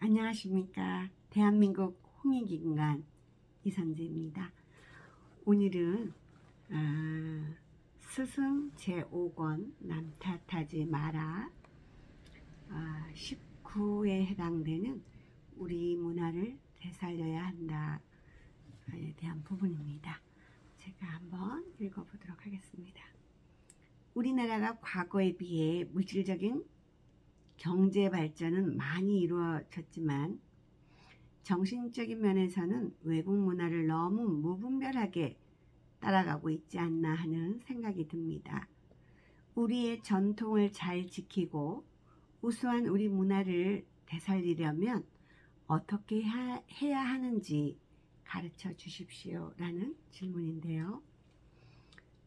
안녕하십니까. 대한민국 홍익인간 이선재입니다. 오늘은 스승 제5권 남 탓하지 마라 19에 해당되는 우리 문화를 되살려야 한다에 대한 부분입니다. 제가 한번 읽어보도록 하겠습니다. 우리나라가 과거에 비해 물질적인 경제 발전은 많이 이루어졌지만 정신적인 면에서는 외국 문화를 너무 무분별하게 따라가고 있지 않나 하는 생각이 듭니다. 우리의 전통을 잘 지키고 우수한 우리 문화를 되살리려면 어떻게 해야 하는지 가르쳐 주십시오 라는 질문인데요.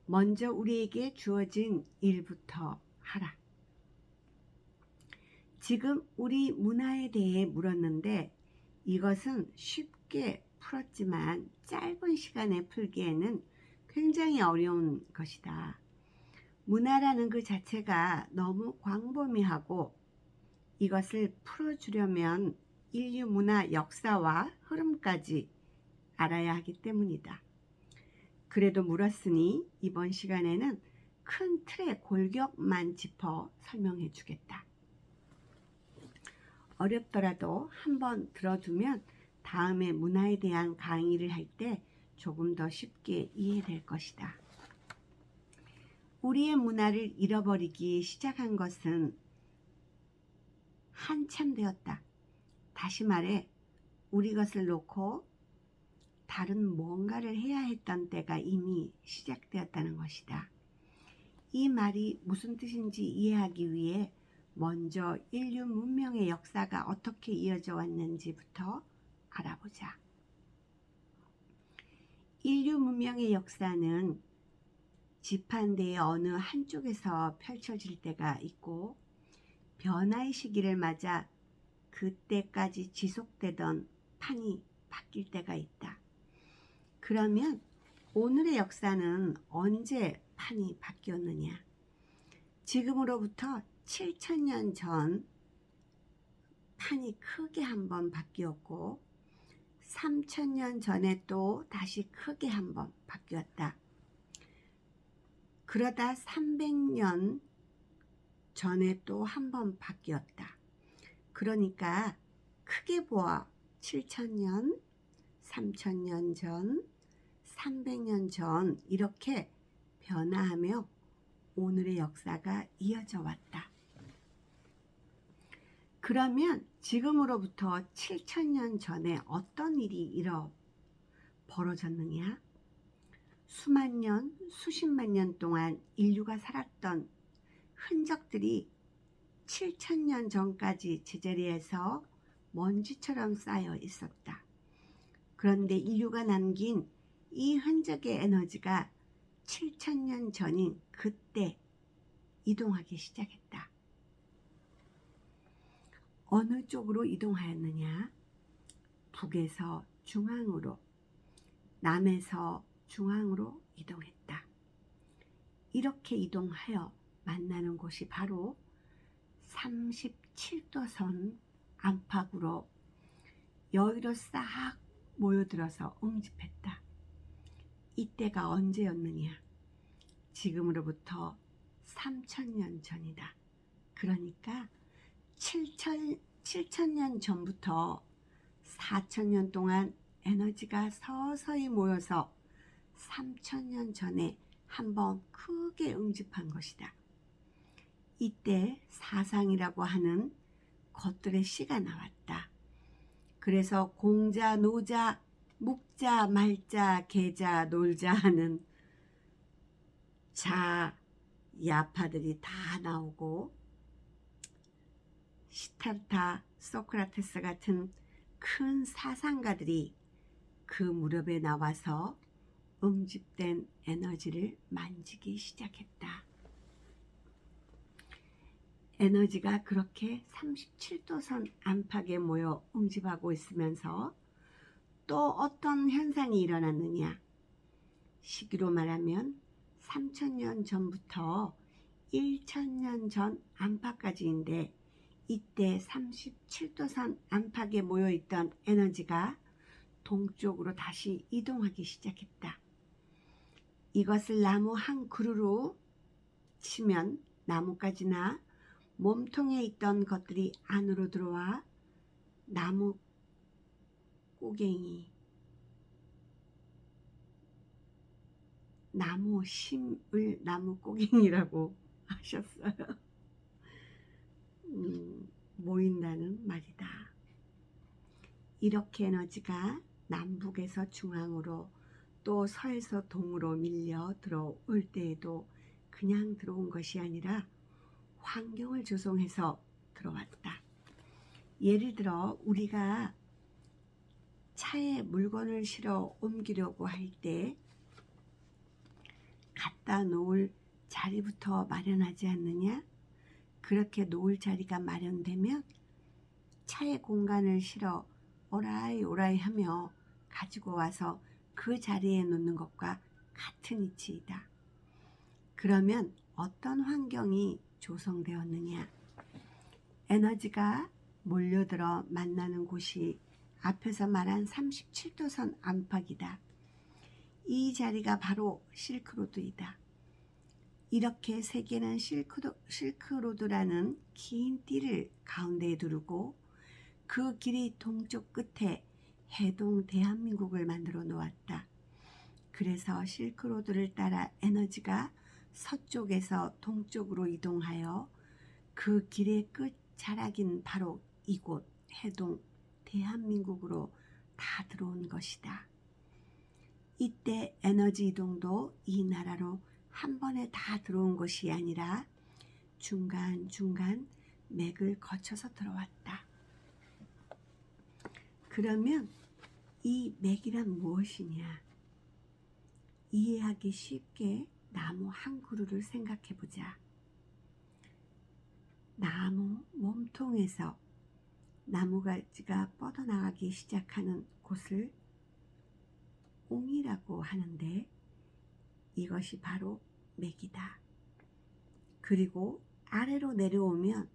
먼저 우리에게 주어진 일부터 하라. 지금 우리 문화에 대해 물었는데 이것은 쉽게 풀었지만 짧은 시간에 풀기에는 굉장히 어려운 것이다. 문화라는 그 자체가 너무 광범위하고 이것을 풀어주려면 인류 문화 역사와 흐름까지 알아야 하기 때문이다. 그래도 물었으니 이번 시간에는 큰 틀의 골격만 짚어 설명해 주겠다. 어렵더라도 한번 들어두면 다음에 문화에 대한 강의를 할 때 조금 더 쉽게 이해될 것이다. 우리의 문화를 잃어버리기 시작한 것은 한참 되었다. 다시 말해 우리 것을 놓고 다른 뭔가를 해야 했던 때가 이미 시작되었다는 것이다. 이 말이 무슨 뜻인지 이해하기 위해 먼저 인류 문명의 역사가 어떻게 이어져 왔는지부터 알아보자. 인류 문명의 역사는 지판대의 어느 한쪽에서 펼쳐질 때가 있고 변화의 시기를 맞아 그때까지 지속되던 판이 바뀔 때가 있다. 그러면 오늘의 역사는 언제 판이 바뀌었느냐? 지금으로부터 7,000년 전 판이 크게 한번 바뀌었고 3,000년 전에 또 다시 크게 한번 바뀌었다. 그러다 300년 전에 또 한번 바뀌었다. 그러니까 크게 보아 7,000년, 3,000년 전, 300년 전 이렇게 변화하며 오늘의 역사가 이어져 왔다. 그러면 지금으로부터 7,000년 전에 어떤 일이 벌어졌느냐? 수만 년, 수십만 년 동안 인류가 살았던 흔적들이 7,000년 전까지 제자리에서 먼지처럼 쌓여 있었다. 그런데 인류가 남긴 이 흔적의 에너지가 7,000년 전인 그때 이동하기 시작했다. 어느 쪽으로 이동하였느냐? 북에서 중앙으로, 남에서 중앙으로 이동했다. 이렇게 이동하여 만나는 곳이 바로 37도선 안팎으로 여기로 싹 모여들어서 응집했다. 이때가 언제였느냐? 지금으로부터 3,000년 전이다. 그러니까 7,000년 전부터 4,000년 동안 에너지가 서서히 모여서 3,000년 전에 한번 크게 응집한 것이다. 이때 사상이라고 하는 것들의 씨가 나왔다. 그래서 공자, 노자, 묵자, 말자, 계자, 놀자 하는 야파들이 다 나오고 시타르타, 소크라테스 같은 큰 사상가들이 그 무렵에 나와서 응집된 에너지를 만지기 시작했다. 에너지가 그렇게 37도선 안팎에 모여 응집하고 있으면서 또 어떤 현상이 일어났느냐? 시기로 말하면 3,000년 전부터 1,000년 전 안팎까지인데 이때 37도선 안팎에 모여있던 에너지가 동쪽으로 다시 이동하기 시작했다. 이것을 나무 한 그루로 치면 나뭇가지나 몸통에 있던 것들이 안으로 들어와 나무 꼬갱이, 나무 심을 나무 꼬갱이라고 하셨어요. 모인다는 말이다. 이렇게 에너지가 남북에서 중앙으로 또 서에서 동으로 밀려 들어올 때에도 그냥 들어온 것이 아니라 환경을 조성해서 들어왔다. 예를 들어 우리가 차에 물건을 실어 옮기려고 할 때 갖다 놓을 자리부터 마련하지 않느냐? 그렇게 놓을 자리가 마련되면 차에 공간을 실어 오라이 오라이 하며 가지고 와서 그 자리에 놓는 것과 같은 이치이다. 그러면 어떤 환경이 조성되었느냐? 에너지가 몰려들어 만나는 곳이 앞에서 말한 37도선 안팎이다. 이 자리가 바로 실크로드이다. 이렇게 세계는 실크로드라는 긴 띠를 가운데에 두르고 그 길이 동쪽 끝에 해동 대한민국을 만들어 놓았다. 그래서 실크로드를 따라 에너지가 서쪽에서 동쪽으로 이동하여 그 길의 끝자락인 바로 이곳 해동 대한민국으로 다 들어온 것이다. 이때 에너지 이동도 이 나라로 한 번에 다 들어온 것이 아니라 중간중간 맥을 거쳐서 들어왔다. 그러면 이 맥이란 무엇이냐? 이해하기 쉽게 나무 한 그루를 생각해 보자. 나무 몸통에서 나무가지가 뻗어나가기 시작하는 곳을 옹이라고 하는데 이것이 바로 맥이다. 그리고 아래로 내려오면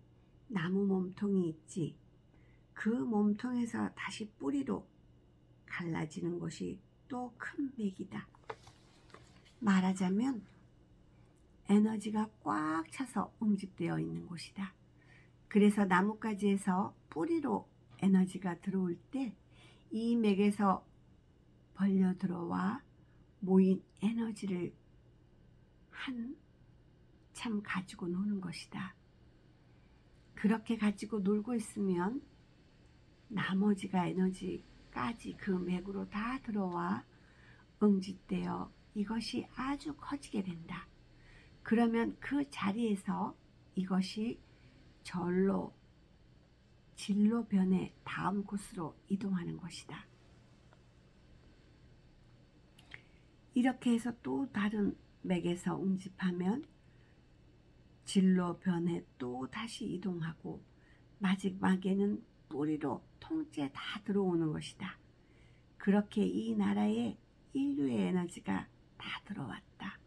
나무 몸통이 있지. 그 몸통에서 다시 뿌리로 갈라지는 것이 또 큰 맥이다. 말하자면 에너지가 꽉 차서 응집되어 있는 곳이다. 그래서 나뭇가지에서 뿌리로 에너지가 들어올 때 이 맥에서 벌려 들어와 모인 에너지를 한참 가지고 노는 것이다. 그렇게 가지고 놀고 있으면 나머지가 에너지까지 그 맥으로 다 들어와 응집되어 이것이 아주 커지게 된다. 그러면 그 자리에서 이것이 진로 변해 다음 곳으로 이동하는 것이다. 이렇게 해서 또 다른 맥에서 응집하면 진로 변해 또 다시 이동하고 마지막에는 뿌리로 통째 다 들어오는 것이다. 그렇게 이 나라에 인류의 에너지가 다 들어왔다.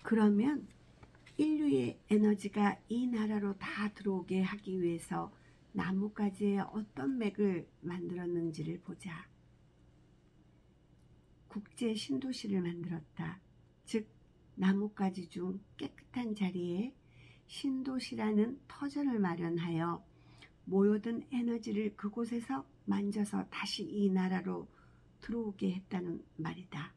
그러면 인류의 에너지가 이 나라로 다 들어오게 하기 위해서 나뭇가지에 어떤 맥을 만들었는지를 보자. 국제 신도시를 만들었다. 즉 나뭇가지 중 깨끗한 자리에 신도시라는 터전을 마련하여 모여든 에너지를 그곳에서 만져서 다시 이 나라로 들어오게 했다는 말이다.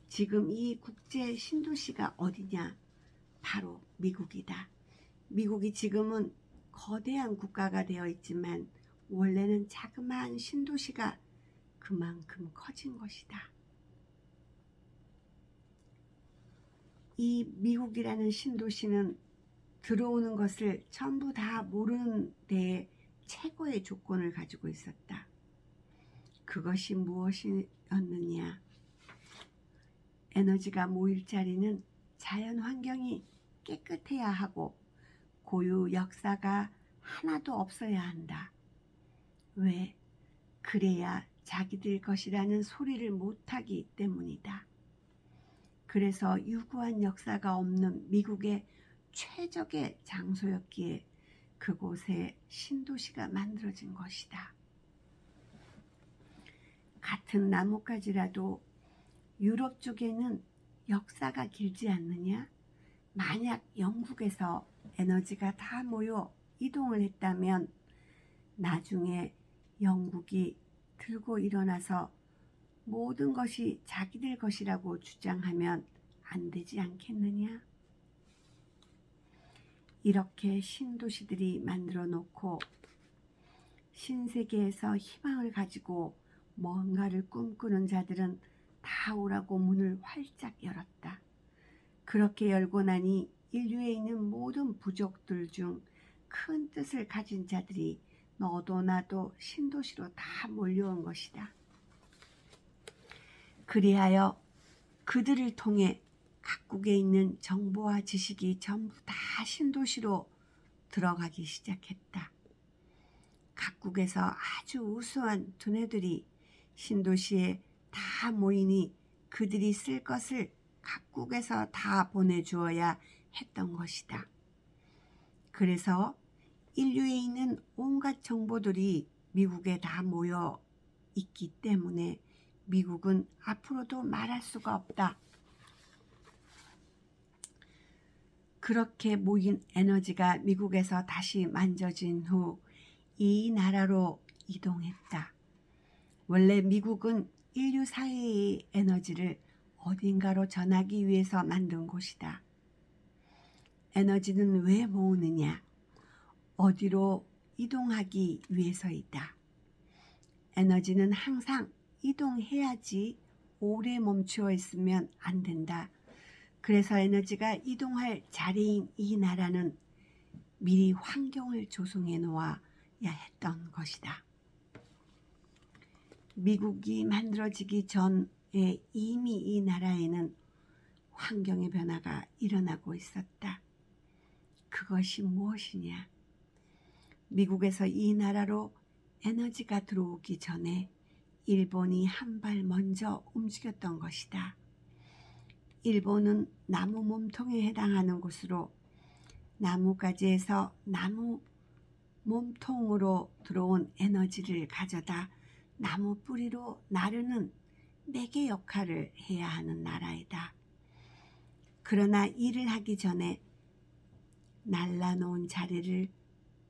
지금 이 국제 신도시가 어디냐? 바로 미국이다. 미국이 지금은 거대한 국가가 되어 있지만 원래는 자그마한 신도시가 그만큼 커진 것이다. 이 미국이라는 신도시는 들어오는 것을 전부 다 모르는 데에 최고의 조건을 가지고 있었다. 그것이 무엇이었느냐? 에너지가 모일 자리는 자연 환경이 깨끗해야 하고 고유 역사가 하나도 없어야 한다. 왜? 그래야 자기들 것이라는 소리를 못하기 때문이다. 그래서 유구한 역사가 없는 미국의 최적의 장소였기에 그곳에 신도시가 만들어진 것이다. 같은 나뭇가지라도 유럽 쪽에는 역사가 길지 않느냐? 만약 영국에서 에너지가 다 모여 이동을 했다면 나중에 영국이 들고 일어나서 모든 것이 자기들 것이라고 주장하면 안 되지 않겠느냐? 이렇게 신도시들이 만들어 놓고 신세계에서 희망을 가지고 뭔가를 꿈꾸는 자들은 다 오라고 문을 활짝 열었다. 그렇게 열고 나니 인류에 있는 모든 부족들 중 큰 뜻을 가진 자들이 너도 나도 신도시로 다 몰려온 것이다. 그리하여 그들을 통해 각국에 있는 정보와 지식이 전부 다 신도시로 들어가기 시작했다. 각국에서 아주 우수한 두뇌들이 신도시에 다 모이니 그들이 쓸 것을 각국에서 다 보내주어야 했던 것이다. 그래서 인류에 있는 온갖 정보들이 미국에 다 모여 있기 때문에 미국은 앞으로도 말할 수가 없다. 그렇게 모인 에너지가 미국에서 다시 만져진 후 이 나라로 이동했다. 원래 미국은 인류 사회의 에너지를 어딘가로 전하기 위해서 만든 곳이다. 에너지는 왜 모으느냐? 어디로 이동하기 위해서이다. 에너지는 항상 이동해야지 오래 멈추어 있으면 안 된다. 그래서 에너지가 이동할 자리인 이 나라는 미리 환경을 조성해 놓아야 했던 것이다. 미국이 만들어지기 전에 이미 이 나라에는 환경의 변화가 일어나고 있었다. 그것이 무엇이냐? 미국에서 이 나라로 에너지가 들어오기 전에 일본이 한 발 먼저 움직였던 것이다. 일본은 나무 몸통에 해당하는 곳으로 나무가지에서 나무 몸통으로 들어온 에너지를 가져다 나무 뿌리로 나르는 매개 역할을 해야 하는 나라이다. 그러나 일을 하기 전에 날라놓은 자리를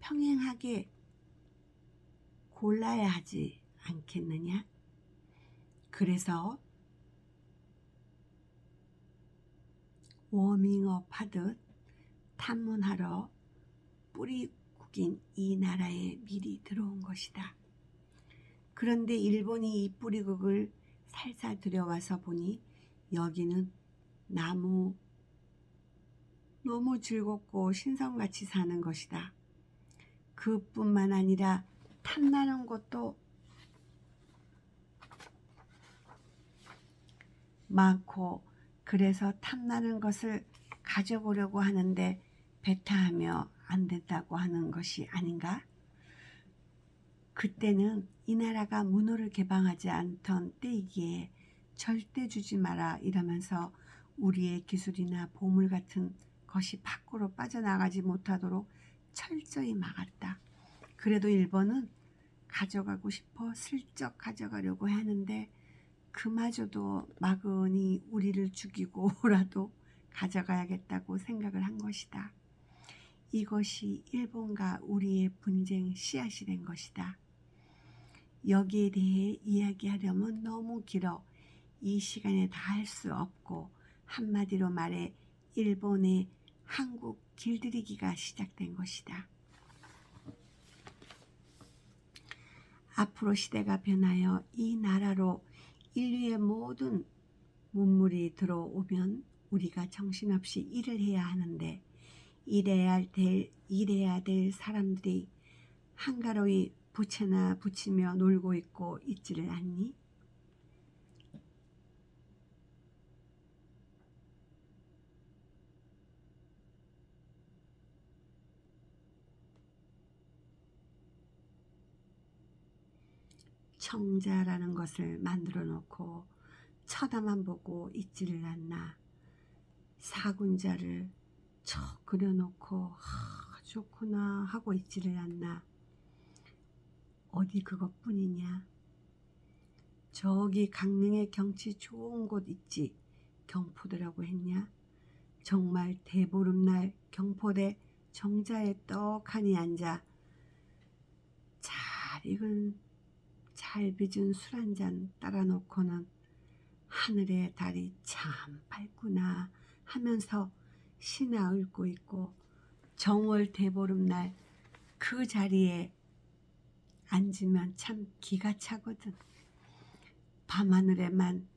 평행하게 골라야 하지 않겠느냐? 그래서 워밍업 하듯 탐문하러 뿌리 국인 이 나라에 미리 들어온 것이다. 그런데 일본이 이 뿌리국을 살살 들여와서 보니 여기는 너무 즐겁고 신성같이 사는 것이다. 그뿐만 아니라 탐나는 것도 많고 그래서 탐나는 것을 가져보려고 하는데 배타하며 안 된다고 하는 것이 아닌가? 그때는 이 나라가 문호를 개방하지 않던 때이기에 절대 주지 마라 이러면서 우리의 기술이나 보물 같은 것이 밖으로 빠져나가지 못하도록 철저히 막았다. 그래도 일본은 가져가고 싶어 슬쩍 가져가려고 하는데 그마저도 막으니 우리를 죽이고라도 가져가야겠다고 생각을 한 것이다. 이것이 일본과 우리의 분쟁 씨앗이 된 것이다. 여기에 대해 이야기하려면 너무 길어 이 시간에 다 할 수 없고 한마디로 말해 일본의 한국 길들이기가 시작된 것이다. 앞으로 시대가 변하여 이 나라로 인류의 모든 문물이 들어오면 우리가 정신없이 일을 해야 하는데 일해야 될 사람들이 한가로이 부채나 붙이며 놀고 있고 있지를 않니? 청자라는 것을 만들어 놓고 쳐다만 보고 있지를 않나. 사군자를 척 그려놓고 좋구나 하고 있지를 않나. 어디 그것뿐이냐. 저기 강릉에 경치 좋은 곳 있지. 경포대라고 했냐. 정말 대보름날 경포대 정자에 떡하니 앉아 잘 익은 잘 빚은 술 한 잔 따라 놓고는 하늘의 달이 참 밝구나 하면서 시나 읊고 있고, 정월 대보름날 그 자리에 앉으면 참 기가 차거든. 밤하늘에만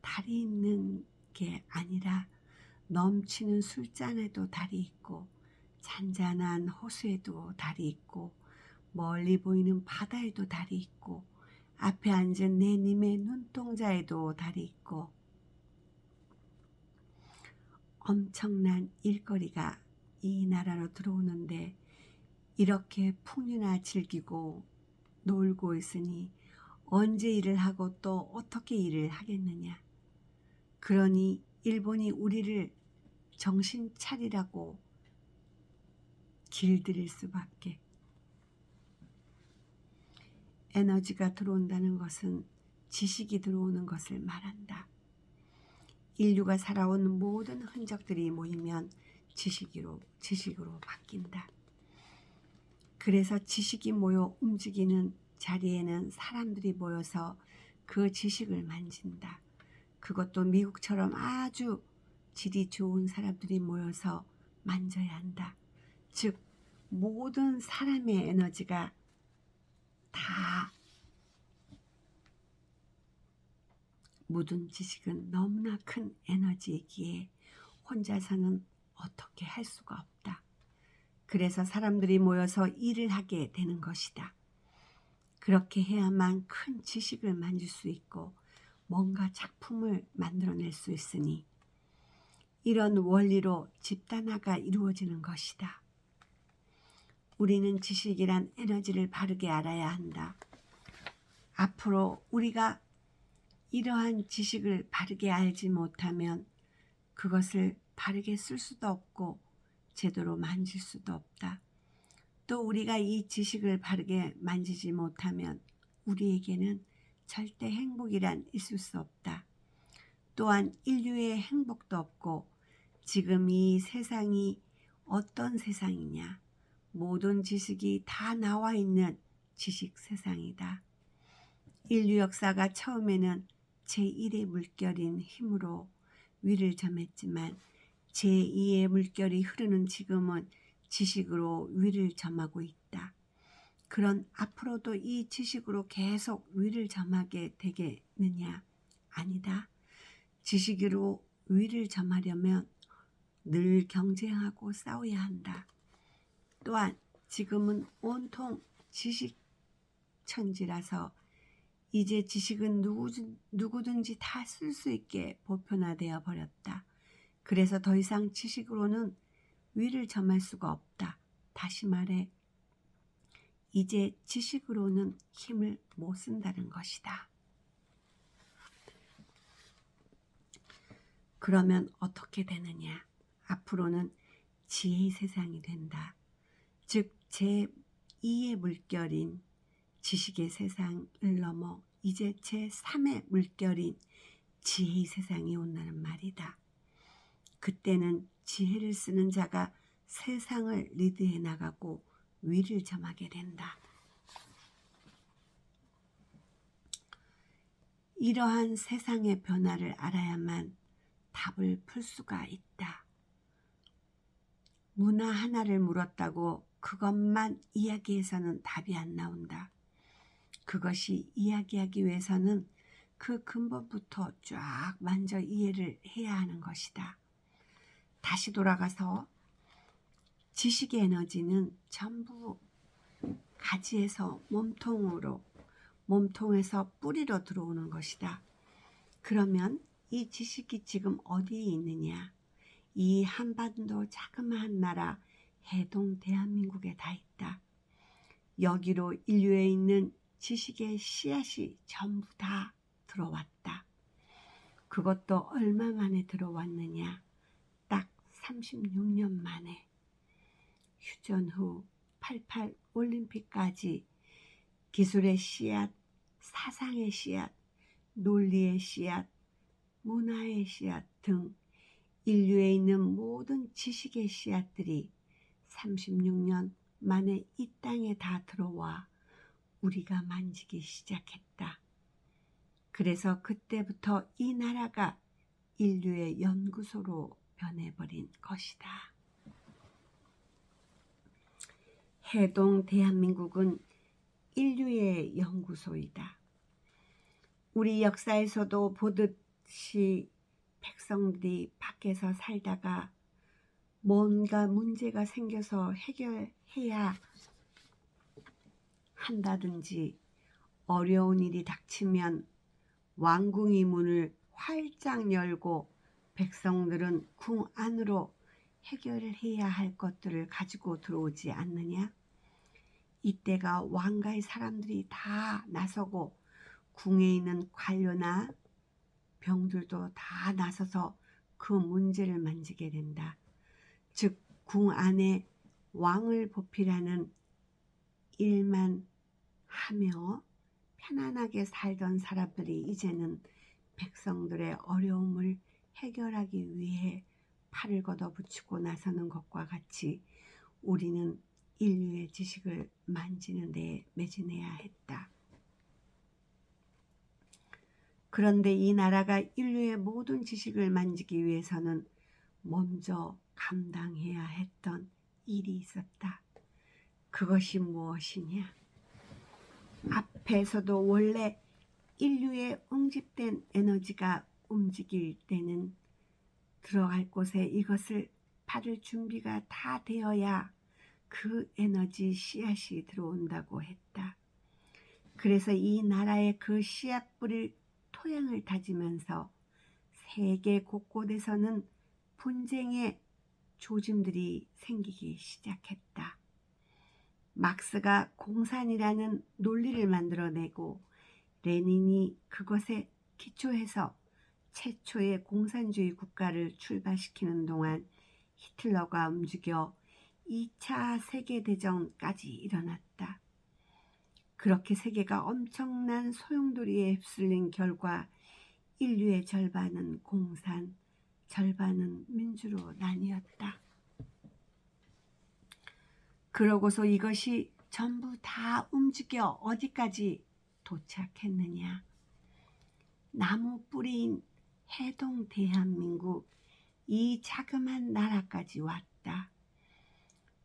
달이 있는 게 아니라 넘치는 술잔에도 달이 있고, 잔잔한 호수에도 달이 있고, 멀리 보이는 바다에도 달이 있고, 앞에 앉은 내님의 눈동자에도 달이 있고, 엄청난 일거리가 이 나라로 들어오는데 이렇게 풍류나 즐기고 놀고 있으니 언제 일을 하고 또 어떻게 일을 하겠느냐. 그러니 일본이 우리를 정신 차리라고 길들일 수밖에. 에너지가 들어온다는 것은 지식이 들어오는 것을 말한다. 인류가 살아온 모든 흔적들이 모이면 지식으로 바뀐다. 그래서 지식이 모여 움직이는 자리에는 사람들이 모여서 그 지식을 만진다. 그것도 미국처럼 아주 질이 좋은 사람들이 모여서 만져야 한다. 즉 모든 사람의 에너지가 다 묻은 지식은 너무나 큰 에너지이기에 혼자서는 어떻게 할 수가 없다. 그래서 사람들이 모여서 일을 하게 되는 것이다. 그렇게 해야만 큰 지식을 만질 수 있고 뭔가 작품을 만들어낼 수 있으니, 이런 원리로 집단화가 이루어지는 것이다. 우리는 지식이란 에너지를 바르게 알아야 한다. 앞으로 우리가 이러한 지식을 바르게 알지 못하면 그것을 바르게 쓸 수도 없고 제대로 만질 수도 없다. 또 우리가 이 지식을 바르게 만지지 못하면 우리에게는 절대 행복이란 있을 수 없다. 또한 인류의 행복도 없고, 지금 이 세상이 어떤 세상이냐. 모든 지식이 다 나와 있는 지식 세상이다. 인류 역사가 처음에는 제1의 물결인 힘으로 위를 점했지만 제2의 물결이 흐르는 지금은 지식으로 위를 점하고 있다. 그런 앞으로도 이 지식으로 계속 위를 점하게 되겠느냐? 아니다. 지식으로 위를 점하려면 늘 경쟁하고 싸워야 한다. 또한 지금은 온통 지식천지라서 이제 지식은 누구든지 다 쓸 수 있게 보편화되어 버렸다. 그래서 더 이상 지식으로는 위를 점할 수가 없다. 다시 말해 이제 지식으로는 힘을 못 쓴다는 것이다. 그러면 어떻게 되느냐? 앞으로는 지혜의 세상이 된다. 즉 제2의 물결인 지식의 세상을 넘어 이제 제3의 물결인 지혜의 세상이 온다는 말이다. 그때는 지혜를 쓰는 자가 세상을 리드해 나가고 위를 점하게 된다. 이러한 세상의 변화를 알아야만 답을 풀 수가 있다. 문화 하나를 물었다고 그것만 이야기해서는 답이 안 나온다. 그것이 이야기하기 위해서는 그 근본부터 쫙 만져 이해를 해야 하는 것이다. 다시 돌아가서 지식의 에너지는 전부 가지에서 몸통에서 뿌리로 들어오는 것이다. 그러면 이 지식이 지금 어디에 있느냐? 이 한반도 자그마한 나라 해동 대한민국에 다 있다. 여기로 인류에 있는 지식의 씨앗이 전부 다 들어왔다. 그것도 얼마 만에 들어왔느냐? 딱 36년 만에 휴전 후 88 올림픽까지 기술의 씨앗, 사상의 씨앗, 논리의 씨앗, 문화의 씨앗 등 인류에 있는 모든 지식의 씨앗들이 36년 만에 이 땅에 다 들어와 우리가 만지기 시작했다. 그래서 그때부터 이 나라가 인류의 연구소로 변해버린 것이다. 해동 대한민국은 인류의 연구소이다. 우리 역사에서도 보듯이 백성들이 밖에서 살다가 뭔가 문제가 생겨서 해결해야 한다든지 어려운 일이 닥치면 왕궁이 문을 활짝 열고 백성들은 궁 안으로 해결해야 할 것들을 가지고 들어오지 않느냐? 이때가 왕가의 사람들이 다 나서고 궁에 있는 관료나 병들도 다 나서서 그 문제를 만지게 된다. 즉 궁 안에 왕을 보필하는 일만 하며 편안하게 살던 사람들이 이제는 백성들의 어려움을 해결하기 위해 팔을 걷어붙이고 나서는 것과 같이 우리는 인류의 지식을 만지는 데에 매진해야 했다. 그런데 이 나라가 인류의 모든 지식을 만지기 위해서는 먼저 감당해야 했던 일이 있었다. 그것이 무엇이냐? 앞에서도 원래 인류의 응집된 에너지가 움직일 때는 들어갈 곳에 이것을 받을 준비가 다 되어야 그 에너지 씨앗이 들어온다고 했다. 그래서 이 나라의 그 씨앗 뿌릴 토양을 다지면서 세계 곳곳에서는 분쟁의 조짐들이 생기기 시작했다. 막스가 공산이라는 논리를 만들어내고 레닌이 그것에 기초해서 최초의 공산주의 국가를 출발시키는 동안 히틀러가 움직여 2차 세계대전까지 일어났다. 그렇게 세계가 엄청난 소용돌이에 휩쓸린 결과 인류의 절반은 공산, 절반은 민주로 나뉘었다. 그러고서 이것이 전부 다 움직여 어디까지 도착했느냐? 나무 뿌리인 해동 대한민국, 이 자그만 나라까지 왔다.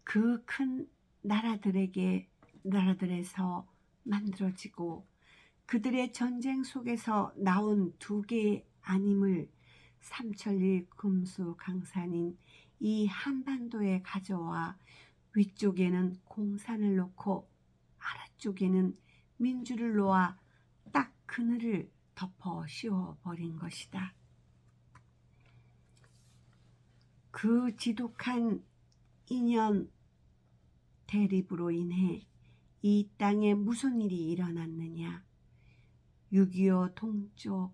그 큰 나라들에서 만들어지고 그들의 전쟁 속에서 나온 두 개의 안임을 삼천리 금수강산인 이 한반도에 가져와 위쪽에는 공산을 놓고 아래쪽에는 민주를 놓아 딱 그늘을 덮어 씌워버린 것이다. 그 지독한 이념 대립으로 인해 이 땅에 무슨 일이 일어났느냐? 6.25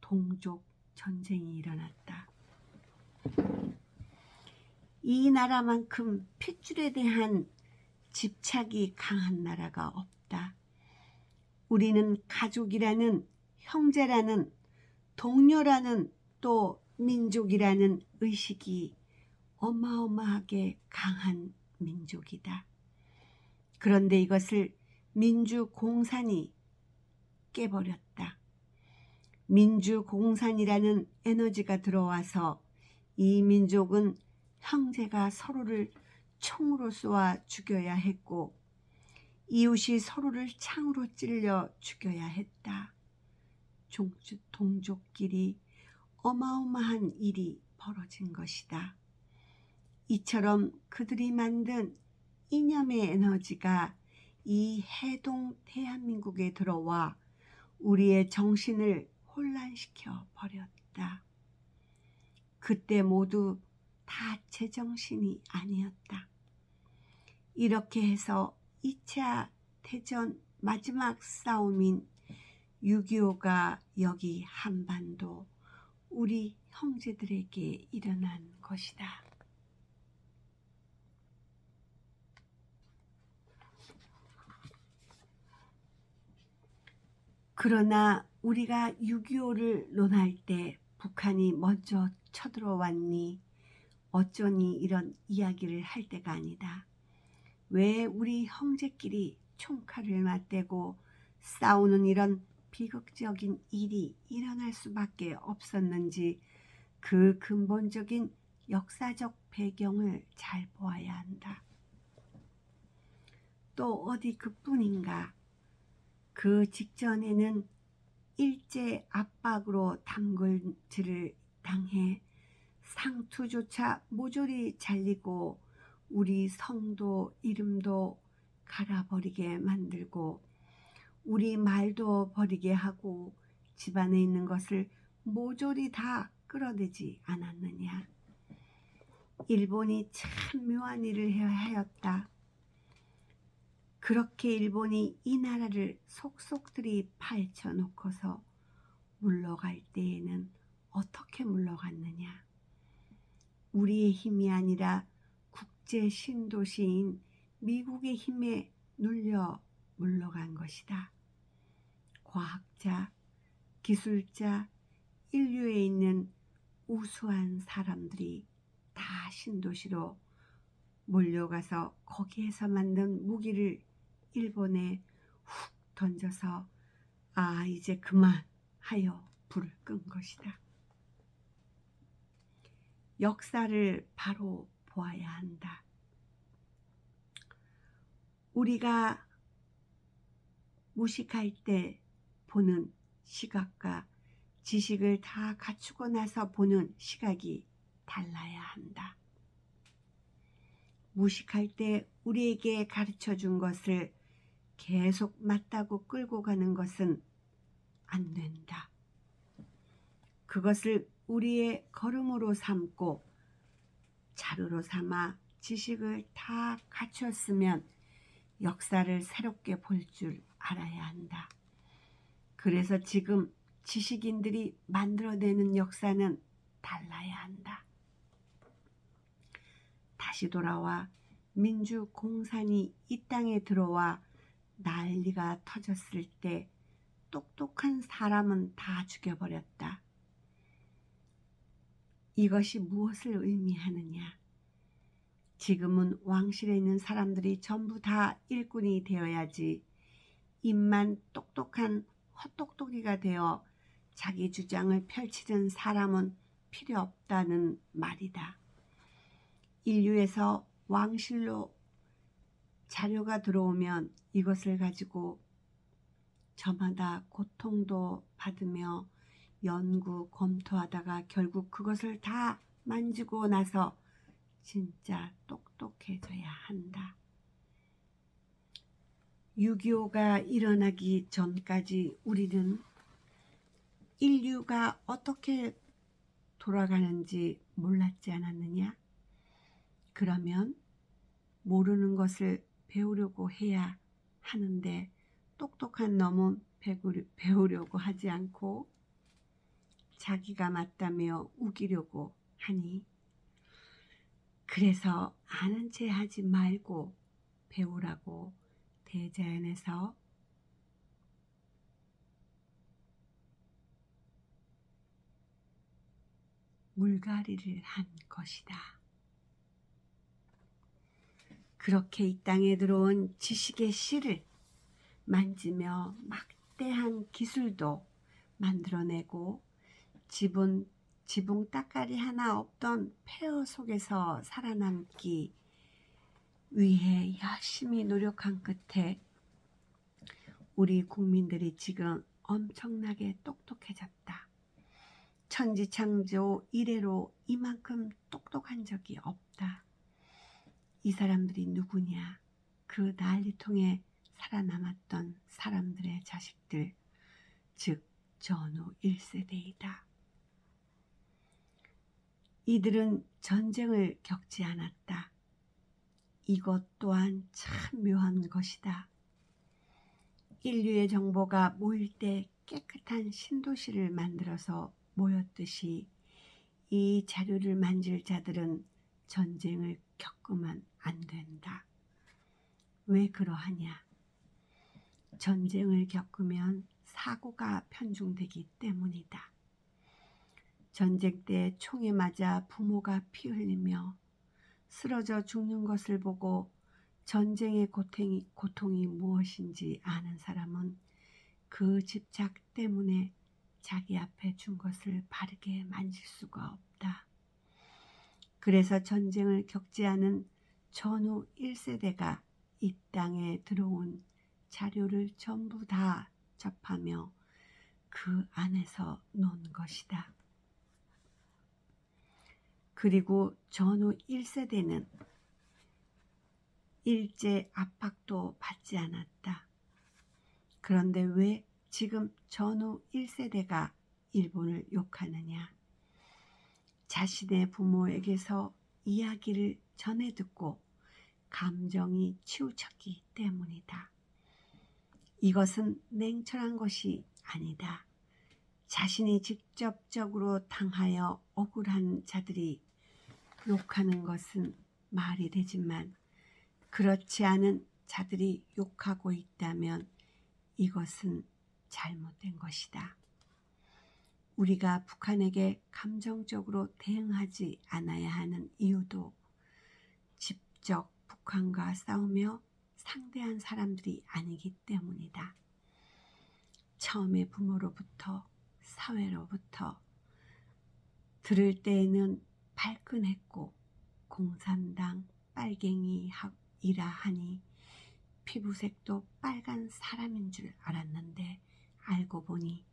동족 전쟁이 일어났다. 이 나라만큼 핏줄에 대한 집착이 강한 나라가 없다. 우리는 가족이라는, 형제라는, 동료라는, 또 민족이라는 의식이 어마어마하게 강한 민족이다. 그런데 이것을 민주공산이 깨버렸다. 민주공산이라는 에너지가 들어와서 이 민족은 형제가 서로를 총으로 쏘아 죽여야 했고 이웃이 서로를 창으로 찔려 죽여야 했다. 동족끼리 어마어마한 일이 벌어진 것이다. 이처럼 그들이 만든 이념의 에너지가 이 해동 대한민국에 들어와 우리의 정신을 혼란시켜 버렸다. 그때 모두 다 제정신이 아니었다. 이렇게 해서 2차 대전 마지막 싸움인 6.25가 여기 한반도 우리 형제들에게 일어난 것. 것이다. 그러나 우리가 6.25를 논할 때 북한이 먼저 쳐들어왔니? 어쩌니 이런 이야기를 할 때가 아니다. 왜 우리 형제끼리 총칼을 맞대고 싸우는 이런 비극적인 일이 일어날 수밖에 없었는지 그 근본적인 역사적 배경을 잘 보아야 한다. 또 어디 그뿐인가? 그 직전에는 일제 압박으로 담글질을 당해 상투조차 모조리 잘리고 우리 성도 이름도 갈아버리게 만들고 우리 말도 버리게 하고 집안에 있는 것을 모조리 다 끌어내지 않았느냐. 일본이 참 묘한 일을 하였다. 그렇게 일본이 이 나라를 속속들이 파헤쳐 놓고서 물러갈 때에는 어떻게 물러갔느냐. 우리의 힘이 아니라 국제 신도시인 미국의 힘에 눌려 물러간 것이다. 과학자, 기술자, 인류에 있는 우수한 사람들이 다 신도시로 몰려가서 거기에서 만든 무기를 일본에 훅 던져서 이제 그만 하여 불을 끈 것이다. 역사를 바로 보아야 한다. 우리가 무식할 때 보는 시각과 지식을 다 갖추고 나서 보는 시각이 달라야 한다. 무식할 때 우리에게 가르쳐 준 것을 계속 맞다고 끌고 가는 것은 안 된다. 그것을 우리의 걸음으로 삼고 자루로 삼아 지식을 다 갖췄으면 역사를 새롭게 볼 줄 알아야 한다. 그래서 지금 지식인들이 만들어내는 역사는 달라야 한다. 다시 돌아와 민주공산이 이 땅에 들어와 난리가 터졌을 때 똑똑한 사람은 다 죽여버렸다. 이것이 무엇을 의미하느냐? 지금은 왕실에 있는 사람들이 전부 다 일꾼이 되어야지 입만 똑똑한 헛똑똑이가 되어 자기 주장을 펼치는 사람은 필요 없다는 말이다. 인류에서 왕실로 자료가 들어오면 이것을 가지고 저마다 고통도 받으며 연구 검토하다가 결국 그것을 다 만지고 나서 진짜 똑똑해져야 한다. 6.25가 일어나기 전까지 우리는 인류가 어떻게 돌아가는지 몰랐지 않았느냐? 그러면 모르는 것을 배우려고 해야 하는데 똑똑한 놈은 배우려고 하지 않고 자기가 맞다며 우기려고 하니 그래서 아는 체 하지 말고 배우라고 대자연에서 물갈이를 한 것이다. 그렇게 이 땅에 들어온 지식의 씨를 만지며 막대한 기술도 만들어내고 지붕 따까리 하나 없던 폐허 속에서 살아남기 위해 열심히 노력한 끝에 우리 국민들이 지금 엄청나게 똑똑해졌다. 천지창조 이래로 이만큼 똑똑한 적이 없다. 이 사람들이 누구냐? 그 난리통에 살아남았던 사람들의 자식들, 즉 전후 1세대이다. 이들은 전쟁을 겪지 않았다. 이것 또한 참 묘한 것이다. 인류의 정보가 모일 때 깨끗한 신도시를 만들어서 모였듯이 이 자료를 만질 자들은 전쟁을 겪으면 안 된다. 왜 그러하냐? 전쟁을 겪으면 사고가 편중되기 때문이다. 전쟁 때 총에 맞아 부모가 피 흘리며 쓰러져 죽는 것을 보고 전쟁의 고통이 무엇인지 아는 사람은 그 집착 때문에 자기 앞에 준 것을 바르게 만질 수가 없다. 그래서 전쟁을 겪지 않은 전후 1세대가 이 땅에 들어온 자료를 전부 다 접하며 그 안에서 논 것이다. 그리고 전후 1세대는 일제 압박도 받지 않았다. 그런데 왜 지금 전후 1세대가 일본을 욕하느냐? 자신의 부모에게서 이야기를 전해 듣고 감정이 치우쳤기 때문이다. 이것은 냉철한 것이 아니다. 자신이 직접적으로 당하여 억울한 자들이 욕하는 것은 말이 되지만 그렇지 않은 자들이 욕하고 있다면 이것은 잘못된 것이다. 우리가 북한에게 감정적으로 대응하지 않아야 하는 이유도 직접 북한과 싸우며 상대한 사람들이 아니기 때문이다. 처음에 부모로부터 사회로부터 들을 때에는 발끈했고 공산당 빨갱이이라 하니 피부색도 빨간 사람인 줄 알았는데 알고 보니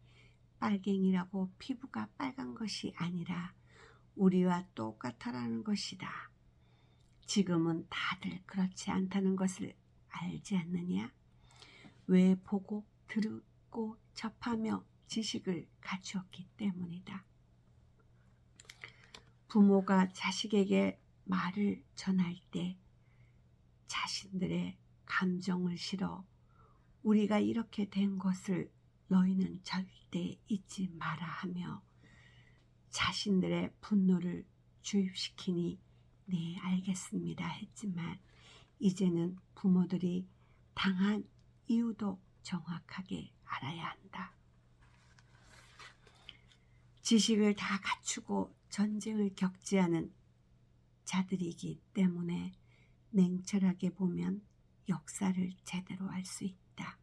빨갱이라고 피부가 빨간 것이 아니라 우리와 똑같다라는 것이다. 지금은 다들 그렇지 않다는 것을 알지 않느냐? 왜 보고 듣고 접하며 지식을 갖추었기 때문이다. 부모가 자식에게 말을 전할 때 자신들의 감정을 실어 우리가 이렇게 된 것을 너희는 절대 잊지 마라 하며 자신들의 분노를 주입시키니 네 알겠습니다 했지만 이제는 부모들이 당한 이유도 정확하게 알아야 한다. 지식을 다 갖추고 전쟁을 겪지 않은 자들이기 때문에 냉철하게 보면 역사를 제대로 알 수 있다.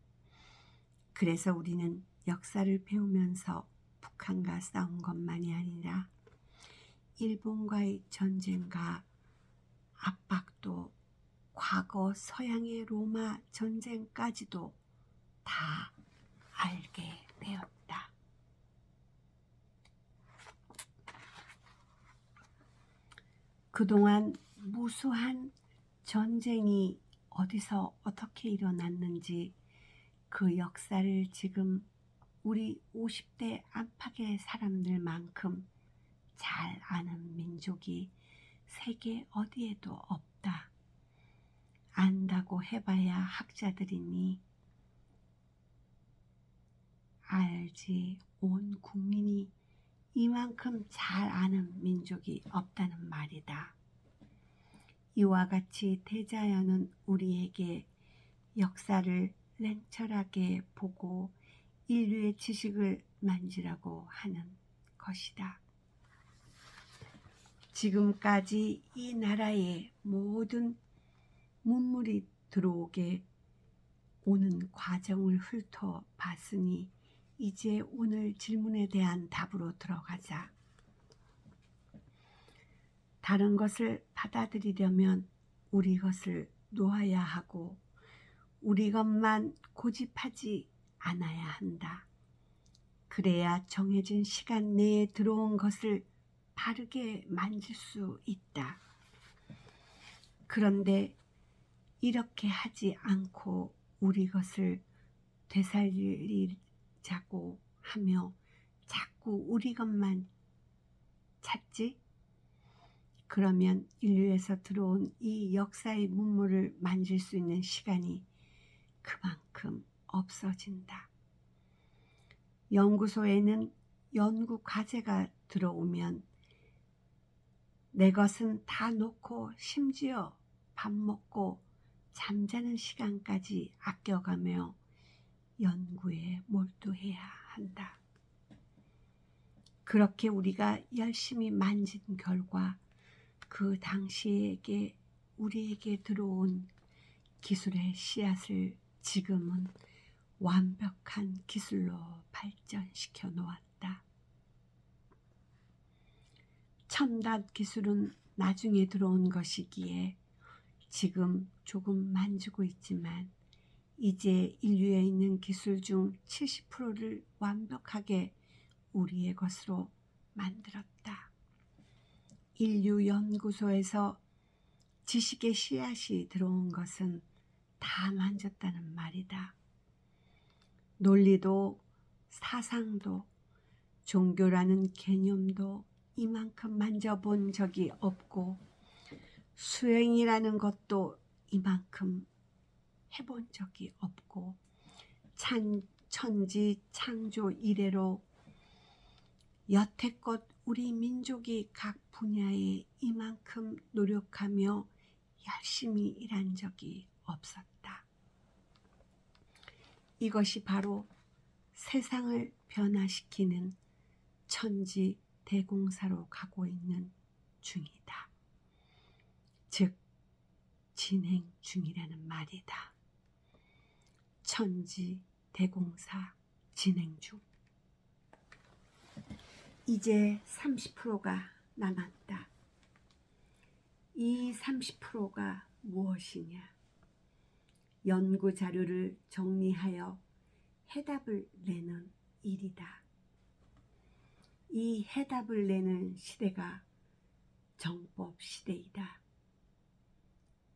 그래서 우리는 역사를 배우면서 북한과 싸운 것만이 아니라 일본과의 전쟁과 압박도 과거 서양의 로마 전쟁까지도 다 알게 되었다. 그동안 무수한 전쟁이 어디서 어떻게 일어났는지 그 역사를 지금 우리 50대 안팎의 사람들만큼 잘 아는 민족이 세계 어디에도 없다. 안다고 해봐야 학자들이니 알지 온 국민이 이만큼 잘 아는 민족이 없다는 말이다. 이와 같이 대자연은 우리에게 역사를 냉철하게 보고 인류의 지식을 만지라고 하는 것이다. 지금까지 이 나라에 모든 문물이 들어오게 오는 과정을 훑어봤으니 이제 오늘 질문에 대한 답으로 들어가자. 다른 것을 받아들이려면 우리 것을 놓아야 하고 우리 것만 고집하지 않아야 한다. 그래야 정해진 시간 내에 들어온 것을 바르게 만질 수 있다. 그런데 이렇게 하지 않고 우리 것을 되살리자고 하며 자꾸 우리 것만 찾지? 그러면 인류에서 들어온 이 역사의 문물을 만질 수 있는 시간이 그만큼 없어진다. 연구소에는 연구 과제가 들어오면 내 것은 다 놓고 심지어 밥 먹고 잠자는 시간까지 아껴가며 연구에 몰두해야 한다. 그렇게 우리가 열심히 만진 결과 그 당시에게 우리에게 들어온 기술의 씨앗을 지금은 완벽한 기술로 발전시켜 놓았다. 첨단 기술은 나중에 들어온 것이기에 지금 조금 만지고 있지만 이제 인류에 있는 기술 중 70%를 완벽하게 우리의 것으로 만들었다. 인류 연구소에서 지식의 씨앗이 들어온 것은 다 만졌다는 말이다. 논리도 사상도 종교라는 개념도 이만큼 만져본 적이 없고 수행이라는 것도 이만큼 해본 적이 없고 천지 창조 이래로 여태껏 우리 민족이 각 분야에 이만큼 노력하며 열심히 일한 적이 없었다. 이것이 바로 세상을 변화시키는 천지 대공사로 가고 있는 중이다. 즉 진행 중이라는 말이다. 천지 대공사 진행 중. 이제 30%가 남았다. 이 30%가 무엇이냐? 연구 자료를 정리하여 해답을 내는 일이다. 이 해답을 내는 시대가 정법 시대이다.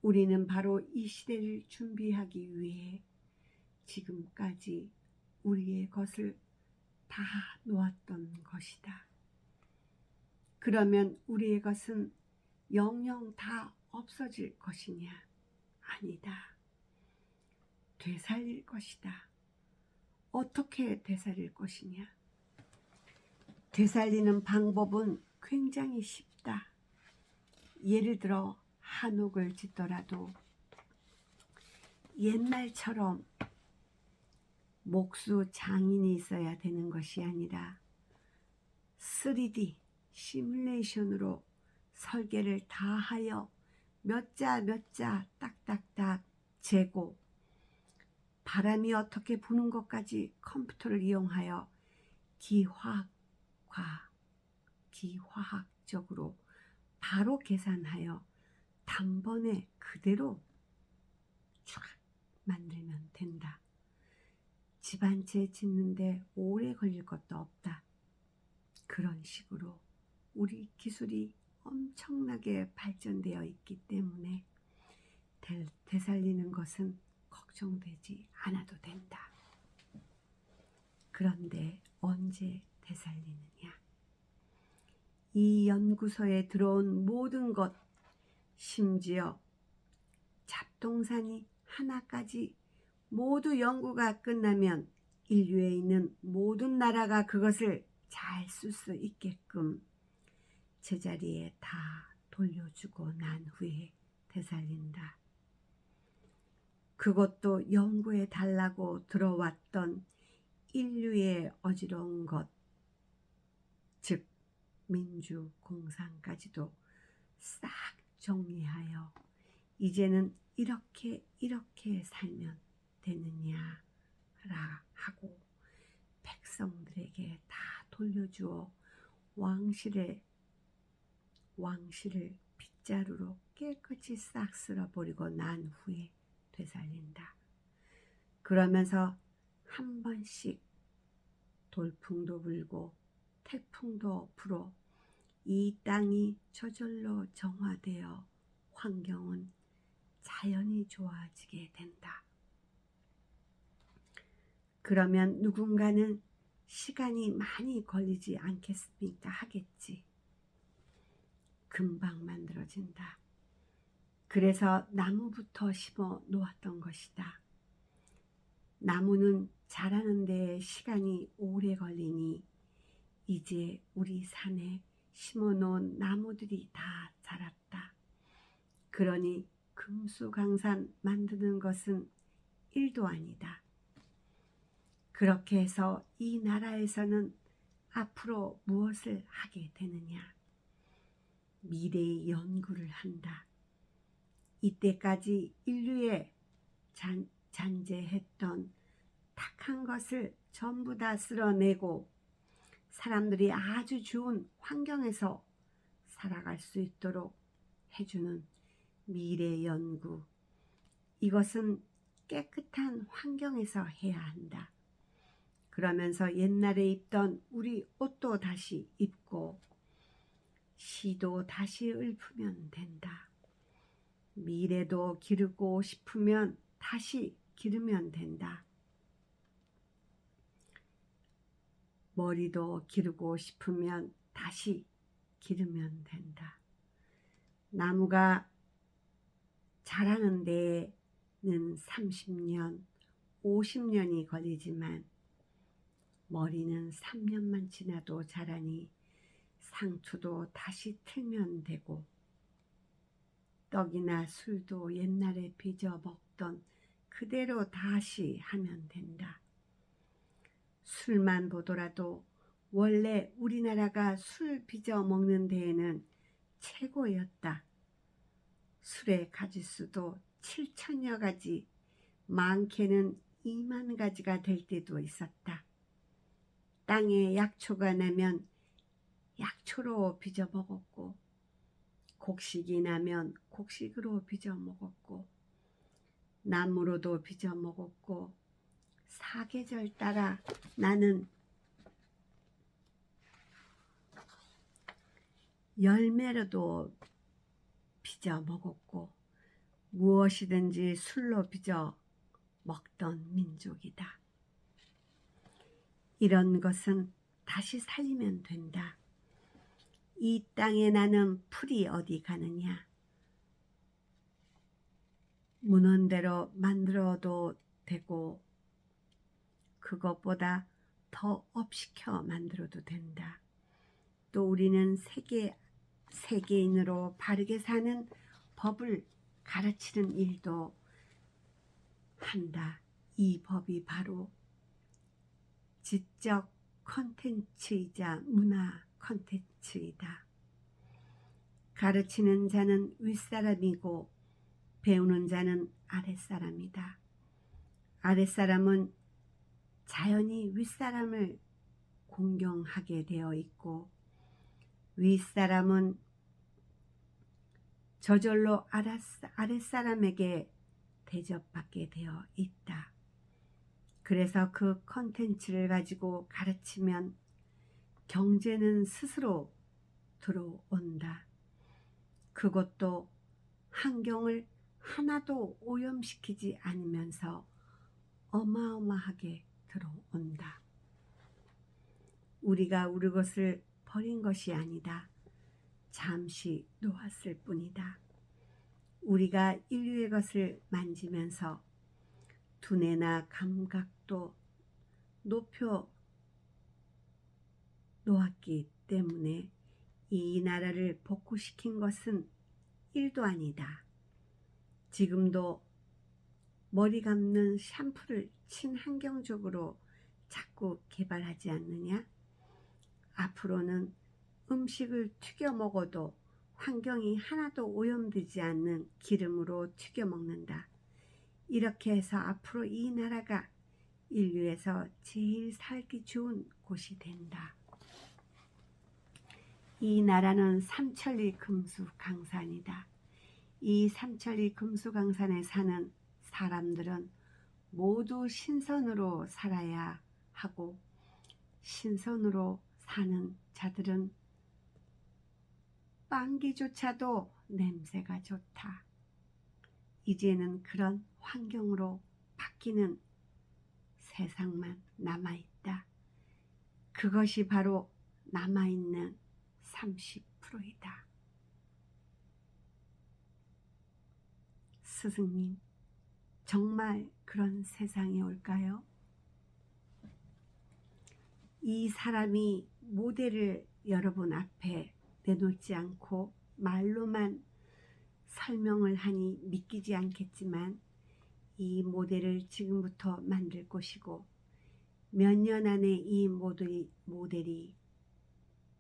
우리는 바로 이 시대를 준비하기 위해 지금까지 우리의 것을 다 놓았던 것이다. 그러면 우리의 것은 영영 다 없어질 것이냐? 아니다. 되살릴 것이다. 어떻게 되살릴 것이냐? 되살리는 방법은 굉장히 쉽다. 예를 들어 한옥을 짓더라도 옛날처럼 목수 장인이 있어야 되는 것이 아니라 3D 시뮬레이션으로 설계를 다 하여 몇 자 몇 자 딱딱딱 재고 바람이 어떻게 부는 것까지 컴퓨터를 이용하여 기화학적으로 바로 계산하여 단번에 그대로 쫙 만들면 된다. 집 한 채 짓는데 오래 걸릴 것도 없다. 그런 식으로 우리 기술이 엄청나게 발전되어 있기 때문에 되살리는 것은 걱정되지 않아도 된다. 그런데 언제 되살리느냐? 이 연구소에 들어온 모든 것, 심지어 잡동사니 하나까지 모두 연구가 끝나면 인류에 있는 모든 나라가 그것을 잘 쓸 수 있게끔 제자리에 다 돌려주고 난 후에 되살린다. 그것도 연구해 달라고 들어왔던 인류의 어지러운 것, 즉 민주공산까지도 싹 정리하여 이제는 이렇게 살면 되느냐라 하고 백성들에게 다 돌려주어 왕실을 빗자루로 깨끗이 싹 쓸어버리고 난 후에 되살린다. 그러면서 한 번씩 돌풍도 불고 태풍도 불어 이 땅이 저절로 정화되어 환경은 자연히 좋아지게 된다. 그러면 누군가는 시간이 많이 걸리지 않겠습니까? 하겠지. 금방 만들어진다. 그래서 나무부터 심어 놓았던 것이다. 나무는 자라는 데 시간이 오래 걸리니 이제 우리 산에 심어놓은 나무들이 다 자랐다. 그러니 금수강산 만드는 것은 일도 아니다. 그렇게 해서 이 나라에서는 앞으로 무엇을 하게 되느냐? 미래의 연구를 한다. 이때까지 인류에 잔재했던 탁한 것을 전부 다 쓸어내고 사람들이 아주 좋은 환경에서 살아갈 수 있도록 해주는 미래 연구. 이것은 깨끗한 환경에서 해야 한다. 그러면서 옛날에 입던 우리 옷도 다시 입고 시도 다시 읊으면 된다. 미래도 기르고 싶으면 다시 기르면 된다. 머리도 기르고 싶으면 다시 기르면 된다. 나무가 자라는 데에는 30년, 50년이 걸리지만 머리는 3년만 지나도 자라니 상투도 다시 틀면 되고 떡이나 술도 옛날에 빚어 먹던 그대로 다시 하면 된다. 술만 보더라도 원래 우리나라가 술 빚어 먹는 데에는 최고였다. 술의 가지수도 7천여 가지, 많게는 2만 가지가 될 때도 있었다. 땅에 약초가 나면 약초로 빚어 먹었고, 곡식이 나면 곡식으로 빚어 먹었고, 나무로도 빚어 먹었고, 사계절 따라 나는 열매로도 빚어 먹었고, 무엇이든지 술로 빚어 먹던 민족이다. 이런 것은 다시 살리면 된다. 이 땅에 나는 풀이 어디 가느냐? 문헌대로 만들어도 되고 그것보다 더 업시켜 만들어도 된다. 또 우리는 세계인으로 바르게 사는 법을 가르치는 일도 한다. 이 법이 바로 지적 콘텐츠이자 문화 콘텐츠이다. 가르치는 자는 윗사람이고 배우는 자는 아랫사람이다. 아랫사람은 자연히 윗사람을 공경하게 되어 있고 윗사람은 저절로 아랫사람에게 대접받게 되어 있다. 그래서 그 콘텐츠를 가지고 가르치면 경제는 스스로 들어온다. 그것도 환경을 하나도 오염시키지 않으면서 어마어마하게 들어온다. 우리가 우리 것을 버린 것이 아니다. 잠시 놓았을 뿐이다. 우리가 인류의 것을 만지면서 두뇌나 감각도 높여 놓았기 때문에 이 나라를 복구시킨 것은 일도 아니다. 지금도 머리 감는 샴푸를 친환경적으로 자꾸 개발하지 않느냐? 앞으로는 음식을 튀겨 먹어도 환경이 하나도 오염되지 않는 기름으로 튀겨 먹는다. 이렇게 해서 앞으로 이 나라가 인류에서 제일 살기 좋은 곳이 된다. 이 나라는 삼천리 금수강산이다. 이 삼천리 금수강산에 사는 사람들은 모두 신선으로 살아야 하고 신선으로 사는 자들은 빵기조차도 냄새가 좋다. 이제는 그런 환경으로 바뀌는 세상만 남아있다. 그것이 바로 남아있는 30%이다. 스승님, 정말 그런 세상이 올까요? 이 사람이 모델을 여러분 앞에 내놓지 않고 말로만 설명을 하니 믿기지 않겠지만 이 모델을 지금부터 만들 것이고 몇 년 안에 이 모델이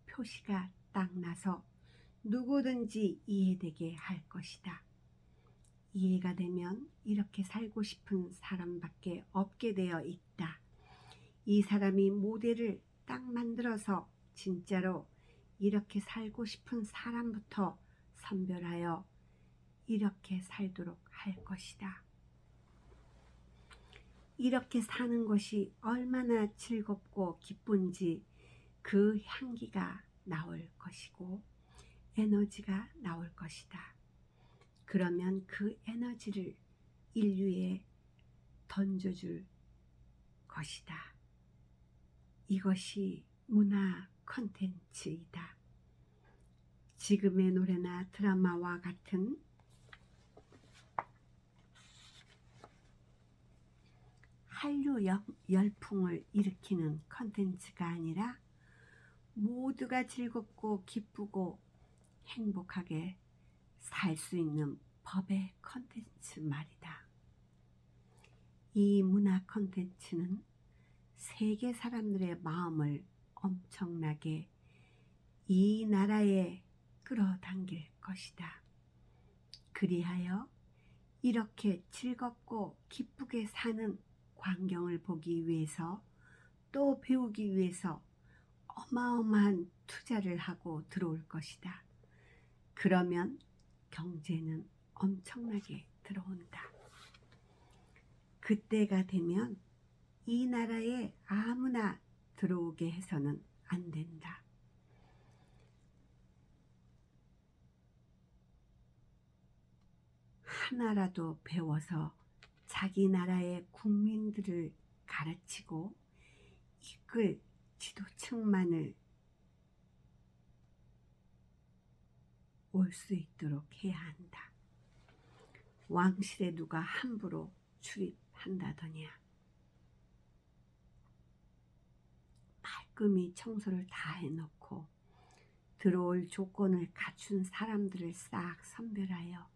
표시가 딱 나서 누구든지 이해되게 할 것이다. 이해가 되면 이렇게 살고 싶은 사람밖에 없게 되어 있다. 이 사람이 모델을 딱 만들어서 진짜로 이렇게 살고 싶은 사람부터 선별하여 이렇게 살도록 할 것이다. 이렇게 사는 것이 얼마나 즐겁고 기쁜지 그 향기가 나올 것이고 에너지가 나올 것이다. 그러면 그 에너지를 인류에 던져줄 것이다. 이것이 문화 콘텐츠이다. 지금의 노래나 드라마와 같은 한류 열풍을 일으키는 콘텐츠가 아니라 모두가 즐겁고 기쁘고 행복하게 살 수 있는 법의 콘텐츠 말이다. 이 문화 콘텐츠는 세계 사람들의 마음을 엄청나게 이 나라에 끌어당길 것이다. 그리하여 이렇게 즐겁고 기쁘게 사는 광경을 보기 위해서 또 배우기 위해서 어마어마한 투자를 하고 들어올 것이다. 그러면 경제는 엄청나게 들어온다. 그때가 되면 이 나라에 아무나 들어오게 해서는 안 된다. 하나라도 배워서 자기 나라의 국민들을 가르치고 이끌 지도층만을 올 수 있도록 해야 한다. 왕실에 누가 함부로 출입한다더냐. 말끔히 청소를 다 해놓고 들어올 조건을 갖춘 사람들을 싹 선별하여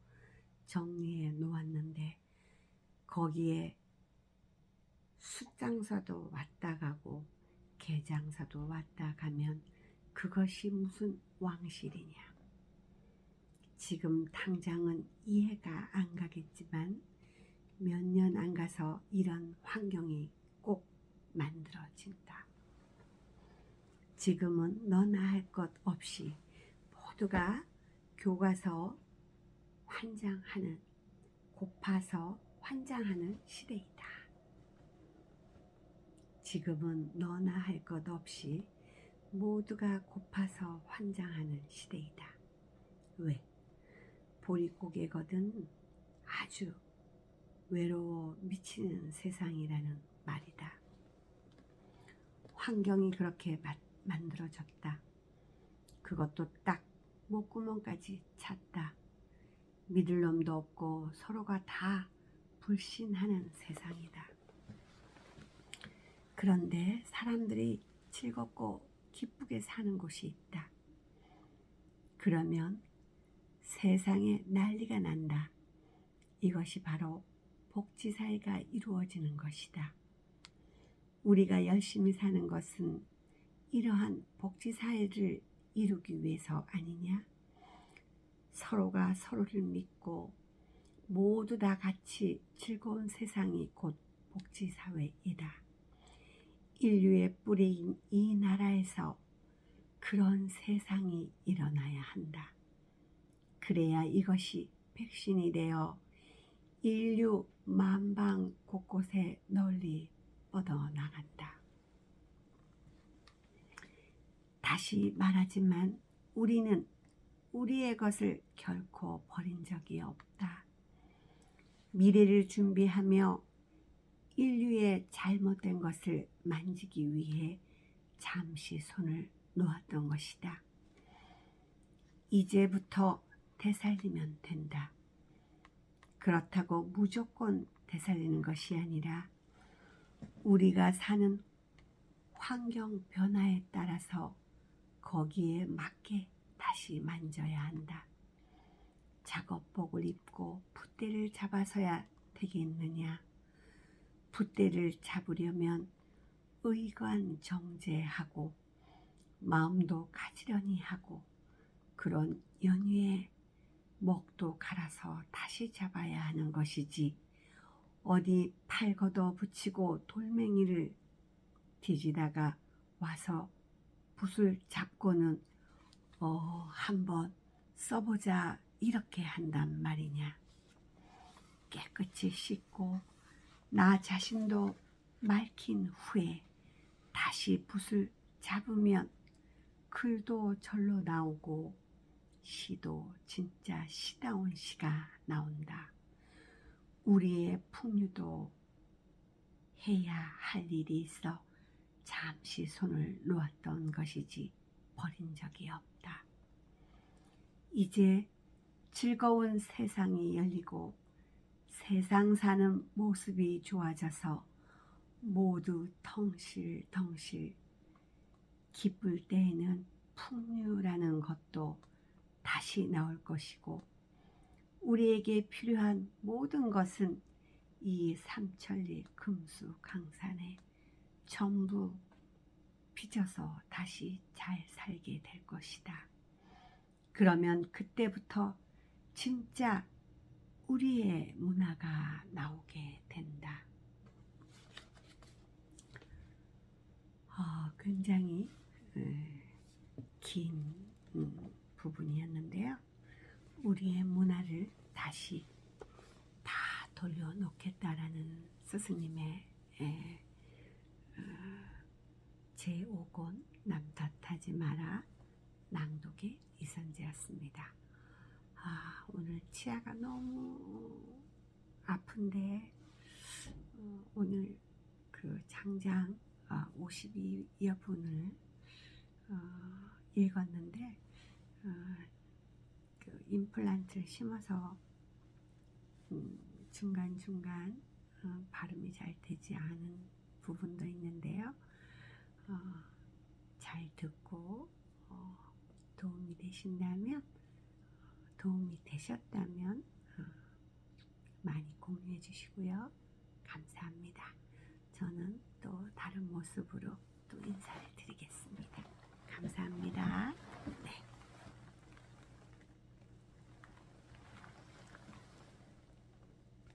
정리해 놓았는데 거기에 숫장사도 왔다 가고 개장사도 왔다 가면 그것이 무슨 왕실이냐. 지금 당장은 이해가 안 가겠지만 몇 년 안 가서 이런 환경이 꼭 만들어진다. 지금은 너나 할 것 없이 모두가 교과서 환장하는, 고파서 환장하는 시대이다. 지금은 너나 할 것 없이 모두가 고파서 환장하는 시대이다. 왜? 보릿고개거든 아주 외로워 미치는 세상이라는 말이다. 환경이 그렇게 만들어졌다. 그것도 딱 목구멍까지 찼다. 믿을 놈도 없고 서로가 다 불신하는 세상이다. 그런데 사람들이 즐겁고 기쁘게 사는 곳이 있다. 그러면 세상에 난리가 난다. 이것이 바로 복지사회가 이루어지는 것이다. 우리가 열심히 사는 것은 이러한 복지사회를 이루기 위해서 아니냐? 서로가 서로를 믿고 모두 다 같이 즐거운 세상이 곧 복지사회이다. 인류의 뿌리인 이 나라에서 그런 세상이 일어나야 한다. 그래야 이것이 백신이 되어 인류 만방 곳곳에 널리 뻗어나간다. 다시 말하지만 우리는 우리의 것을 결코 버린 적이 없다. 미래를 준비하며 인류의 잘못된 것을 만지기 위해 잠시 손을 놓았던 것이다. 이제부터 되살리면 된다. 그렇다고 무조건 되살리는 것이 아니라 우리가 사는 환경 변화에 따라서 거기에 맞게 다시 만져야 한다. 작업복을 입고 붓대를 잡아서야 되겠느냐. 붓대를 잡으려면 의관정제하고 마음도 가지런히 하고 그런 연유에 목도 갈아서 다시 잡아야 하는 것이지 어디 팔 걷어 붙이고 돌멩이를 뒤지다가 와서 붓을 잡고는 한번 써보자 이렇게 한단 말이냐. 깨끗이 씻고 나 자신도 맑힌 후에 다시 붓을 잡으면 글도 절로 나오고 시도 진짜 시다운 시가 나온다. 우리의 풍류도 해야 할 일이 있어 잠시 손을 놓았던 것이지 버린 적이 없다. 이제 즐거운 세상이 열리고 세상 사는 모습이 좋아져서 모두 덩실덩실 기쁠 때에는 풍류라는 것도 다시 나올 것이고 우리에게 필요한 모든 것은 이 삼천리 금수강산에 전부 빚어서 다시 잘 살게 될 것이다. 그러면 그때부터 진짜 우리의 문화가 나오게 된다. 굉장히 긴 부분이었는데요. 우리의 문화를 다시 다 돌려놓겠다라는 스승님의 제5권 남탓하지 마라 낭독의 이선재였습니다. 오늘 치아가 너무 아픈데 오늘 그 장장 52여분을 읽었는데 그 임플란트를 심어서 중간중간 발음이 잘 되지 않은 부분도 있는데요. 잘 듣고 도움이 되셨다면 많이 공유해 주시고요. 감사합니다. 저는 또 다른 모습으로 또 인사를 드리겠습니다. 감사합니다.